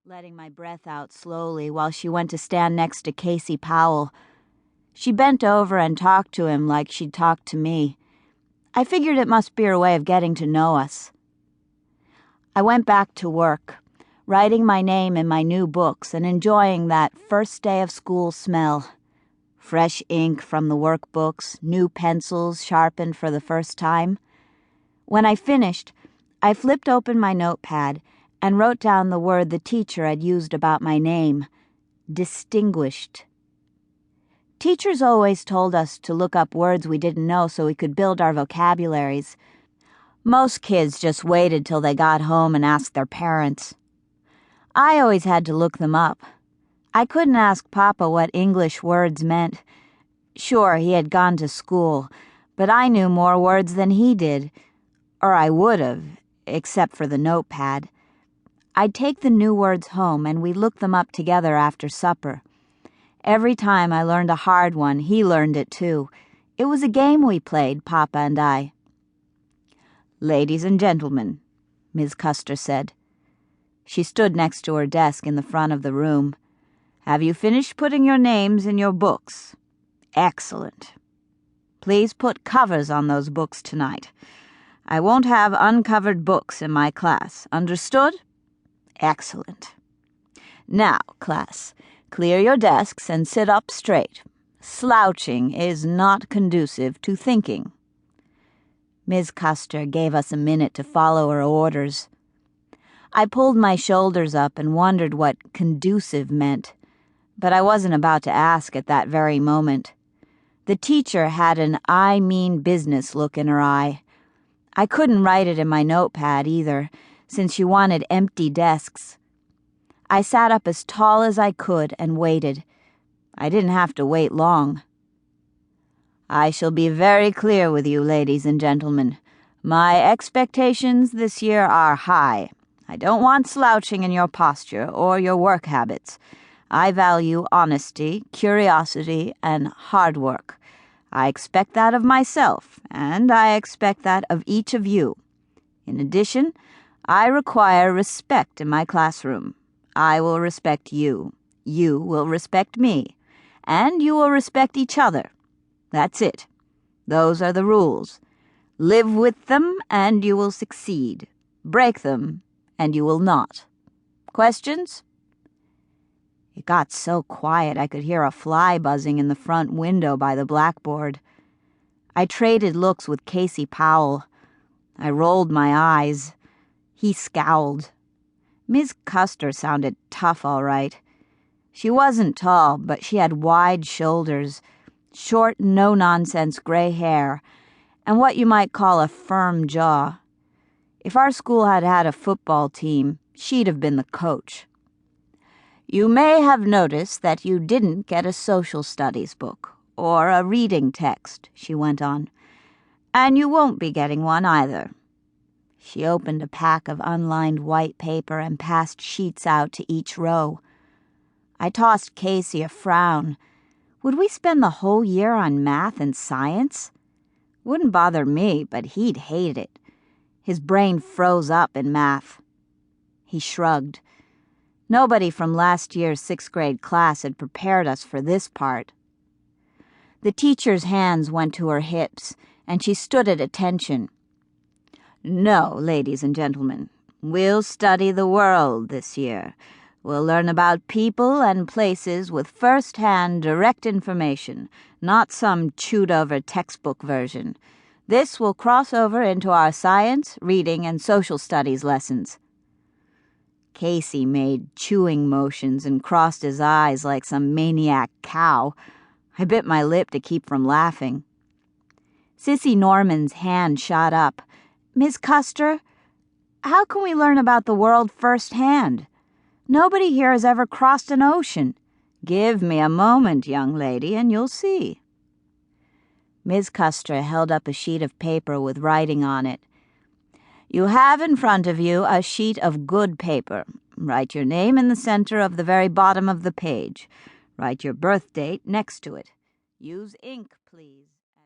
letting my breath out slowly while she went to stand next to Casey Powell. She bent over and talked to him like she'd talked to me. I figured it must be her way of getting to know us. I went back to work, writing my name in my new books and enjoying that first day of school smell. Fresh ink from the workbooks, new pencils sharpened for the first time. When I finished, I flipped open my notepad and wrote down the word the teacher had used about my name, distinguished. Teachers always told us to look up words we didn't know so we could build our vocabularies. Most kids just waited till they got home and asked their parents. I always had to look them up. I couldn't ask Papa what English words meant. Sure, he had gone to school, but I knew more words than he did. Or I would have, except for the notepad. I'd take the new words home and we'd look them up together after supper. Every time I learned a hard one, he learned it too. It was a game we played, Papa and I. "Ladies and gentlemen," Ms. Custer said. She stood next to her desk in the front of the room. "Have you finished putting your names in your books? Excellent. Please put covers on those books tonight. I won't have uncovered books in my class. Understood? Excellent. Now, class, clear your desks and sit up straight. Slouching is not conducive to thinking." Ms. Custer gave us a minute to follow her orders. I pulled my shoulders up and wondered what conducive meant, but I wasn't about to ask at that very moment. The teacher had an I mean business look in her eye. I couldn't write it in my notepad either, since she wanted empty desks. I sat up as tall as I could and waited. I didn't have to wait long. "I shall be very clear with you, ladies and gentlemen. My expectations this year are high. I don't want slouching in your posture or your work habits. I value honesty, curiosity, and hard work. I expect that of myself, and I expect that of each of you. In addition, I require respect in my classroom. I will respect you. You will respect me. And you will respect each other. That's it. Those are the rules. Live with them, and you will succeed. Break them, and you will not. Questions?" It got so quiet I could hear a fly buzzing in the front window by the blackboard. I traded looks with Casey Powell. I rolled my eyes. He scowled. Ms. Custer sounded tough, all right. She wasn't tall, but she had wide shoulders, short, no-nonsense gray hair, and what you might call a firm jaw. If our school had had a football team, she'd have been the coach. "You may have noticed that you didn't get a social studies book or a reading text," she went on. "And you won't be getting one either." She opened a pack of unlined white paper and passed sheets out to each row. I tossed Casey a frown. Would we spend the whole year on math and science? Wouldn't bother me, but he'd hate it. His brain froze up in math. He shrugged. Nobody from last year's 6th grade class had prepared us for this part. The teacher's hands went to her hips, and she stood at attention. "No, ladies and gentlemen, we'll study the world this year. We'll learn about people and places with first-hand direct information, not some chewed-over textbook version. This will cross over into our science, reading, and social studies lessons." Casey made chewing motions and crossed his eyes like some maniac cow. I bit my lip to keep from laughing. Sissy Norman's hand shot up. "Ms. Custer, how can we learn about the world firsthand? Nobody here has ever crossed an ocean. Give me a moment, young lady, and you'll see." Ms. Custer held up a sheet of paper with writing on it. "You have in front of you a sheet of good paper. Write your name in the center of the very bottom of the page. Write your birth date next to it. Use ink, please."